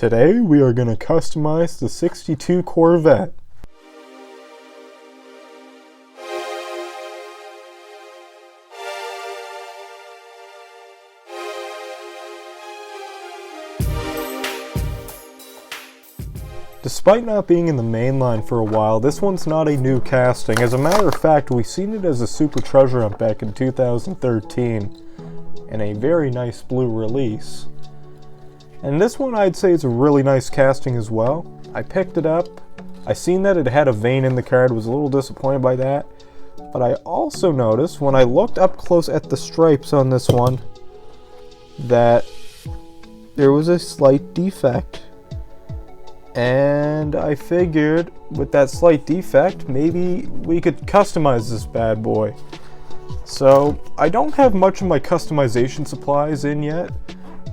Today we are going to customize the 62 Corvette. Despite not being in the main line for a while, this one's not a new casting. As a matter of fact, we've seen it as a super treasure hunt back in 2013 in a very nice blue release. And this one I'd say is a really nice casting as well. I picked it up, I seen that it had a vein in the card, was a little disappointed by that. But I also noticed when I looked up close at the stripes on this one that there was a slight defect. And I figured with that slight defect, maybe we could customize this bad boy. So I don't have much of my customization supplies in yet,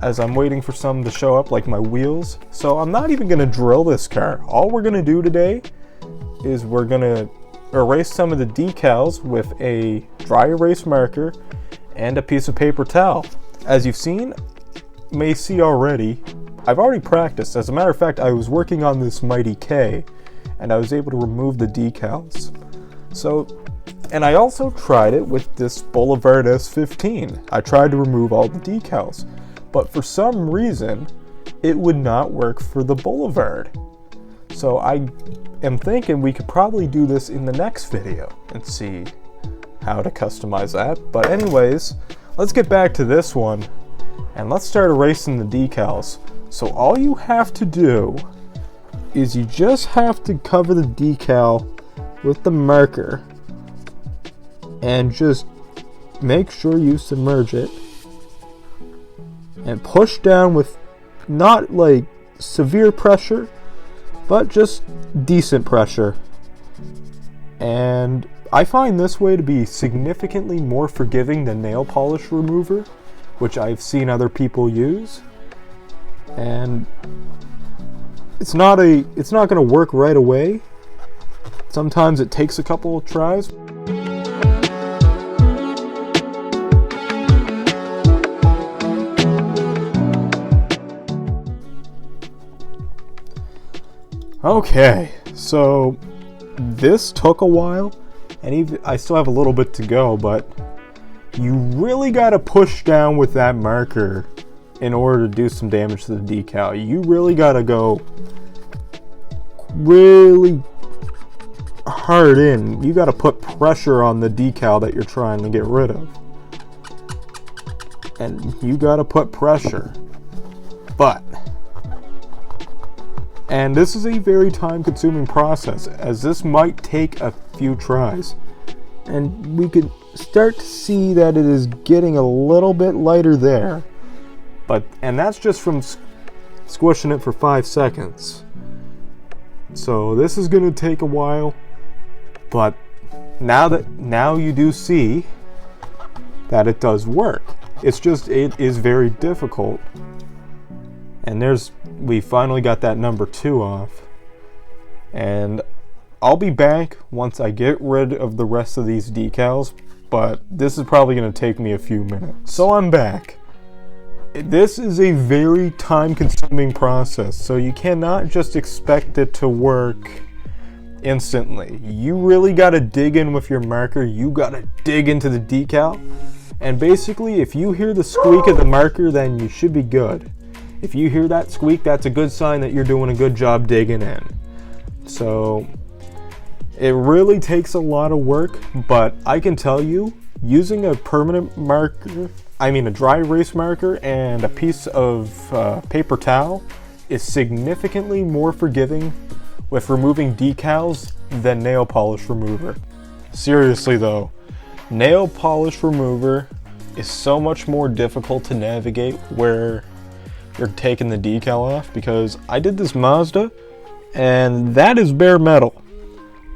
as I'm waiting for some to show up, like my wheels. So I'm not even going to drill this car. All we're going to do today is we're going to erase some of the decals with a dry erase marker and a piece of paper towel. As you've seen, may see already, I've already practiced. As a matter of fact, I was working on this Mighty K and I was able to remove the decals. And I also tried it with this Boulevard S15. I tried to remove all the decals, but for some reason, it would not work for the Boulevard. So I am thinking we could probably do this in the next video and see how to customize that. But anyways, let's get back to this one and let's start erasing the decals. So all you have to do is you just have to cover the decal with the marker and just make sure you submerge it and push down with not like severe pressure, but just decent pressure. And I find this way to be significantly more forgiving than nail polish remover, which I've seen other people use. And it's not going to work right away. Sometimes it takes a couple of tries. Okay, so this took a while, and I still have a little bit to go, but you really got to push down with that marker in order to do some damage to the decal. You really got to go really hard in. You got to put pressure on the decal that you're trying to get rid of. And you got to put pressure. And this is a very time-consuming process, as this might take a few tries. And we could start to see that it is getting a little bit lighter there. And that's just from squishing it for 5 seconds. So this is going to take a while, but now you do see that it does work. It is very difficult. And we finally got that number 2 off. And I'll be back once I get rid of the rest of these decals, but this is probably going to take me a few minutes. So I'm back. This is a very time-consuming process, so you cannot just expect it to work instantly. You really got to dig in with your marker. You got to dig into the decal. And basically, if you hear the squeak of the marker, then you should be good. If you hear that squeak, that's a good sign that you're doing a good job digging in. So it really takes a lot of work, but I can tell you, using a permanent marker, a dry erase marker and a piece of paper towel is significantly more forgiving with removing decals than nail polish remover. Seriously though, nail polish remover is so much more difficult to navigate where you're taking the decal off, because I did this Mazda and that is bare metal.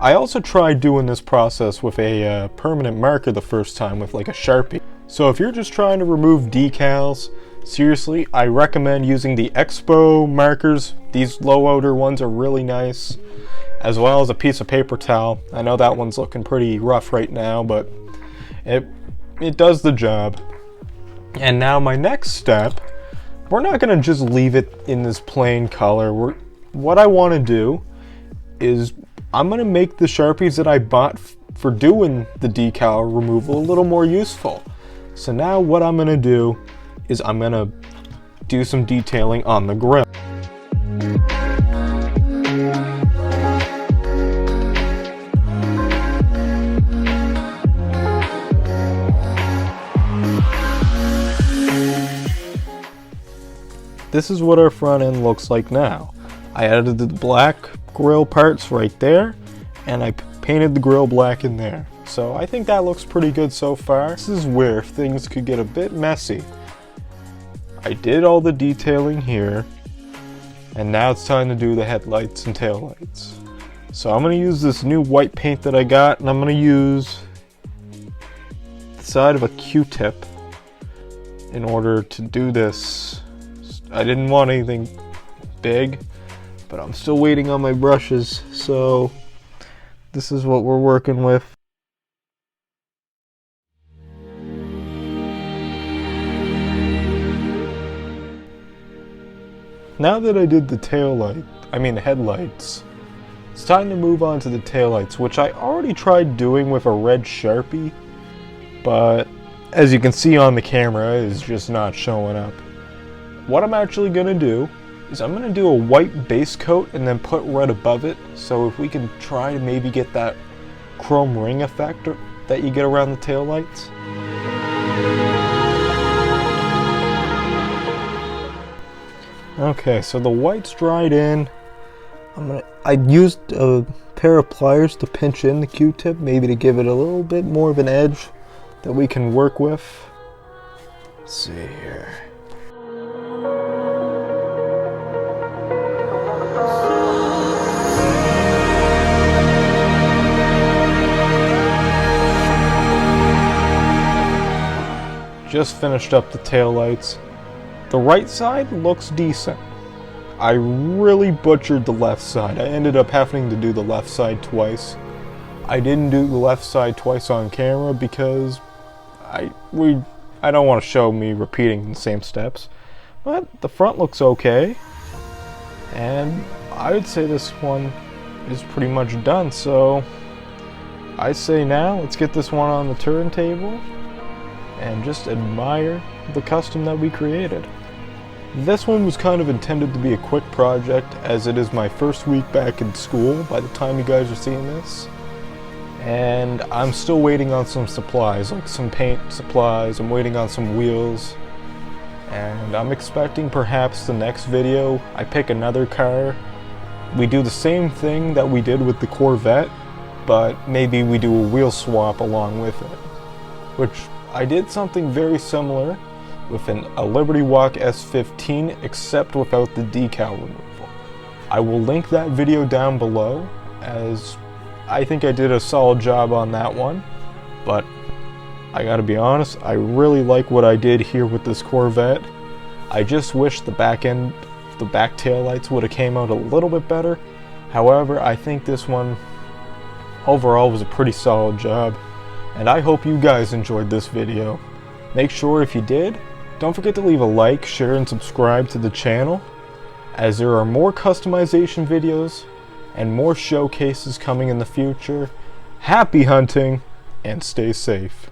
I also tried doing this process with a permanent marker the first time with like a Sharpie. So if you're just trying to remove decals, seriously, I recommend using the Expo markers. These low odor ones are really nice, as well as a piece of paper towel. I know that one's looking pretty rough right now, but it does the job. And now my next step we're not going to just leave it in this plain color. What I want to do is I'm going to make the Sharpies that I bought for doing the decal removal a little more useful. So now what I'm going to do is I'm going to do some detailing on the grill. This is what our front end looks like now. I added the black grill parts right there, and I painted the grill black in there. So I think that looks pretty good so far. This is where things could get a bit messy. I did all the detailing here, and now it's time to do the headlights and taillights. So I'm going to use this new white paint that I got, and I'm going to use the side of a Q-tip in order to do this. I didn't want anything big, but I'm still waiting on my brushes, so this is what we're working with. Now that I did the the headlights, it's time to move on to the taillights, which I already tried doing with a red Sharpie, but as you can see on the camera, it's just not showing up. What I'm actually going to do is I'm going to do a white base coat and then put red above it, so if we can try to maybe get that chrome ring effect that you get around the taillights. Okay, so the white's dried in. I used a pair of pliers to pinch in the Q-tip, maybe to give it a little bit more of an edge that we can work with. Let's see here. Just finished up the taillights. The right side looks decent. I really butchered the left side. I ended up having to do the left side twice. I didn't do the left side twice on camera because I don't want to show me repeating the same steps. But the front looks okay. And I would say this one is pretty much done. So I say now, let's get this one on the turntable and just admire the custom that we created. This one was kind of intended to be a quick project, as it is my first week back in school by the time you guys are seeing this. And I'm still waiting on some supplies, like some paint supplies. I'm waiting on some wheels. And I'm expecting perhaps the next video I pick another car. We do the same thing that we did with the Corvette, but maybe we do a wheel swap along with it. Which I did something very similar with a Liberty Walk S15, except without the decal removal. I will link that video down below, as I think I did a solid job on that one, but I gotta be honest, I really like what I did here with this Corvette. I just wish the back tail lights would have came out a little bit better. However, I think this one overall was a pretty solid job, and I hope you guys enjoyed this video. Make sure if you did, don't forget to leave a like, share, and subscribe to the channel, as there are more customization videos and more showcases coming in the future. Happy hunting, and stay safe.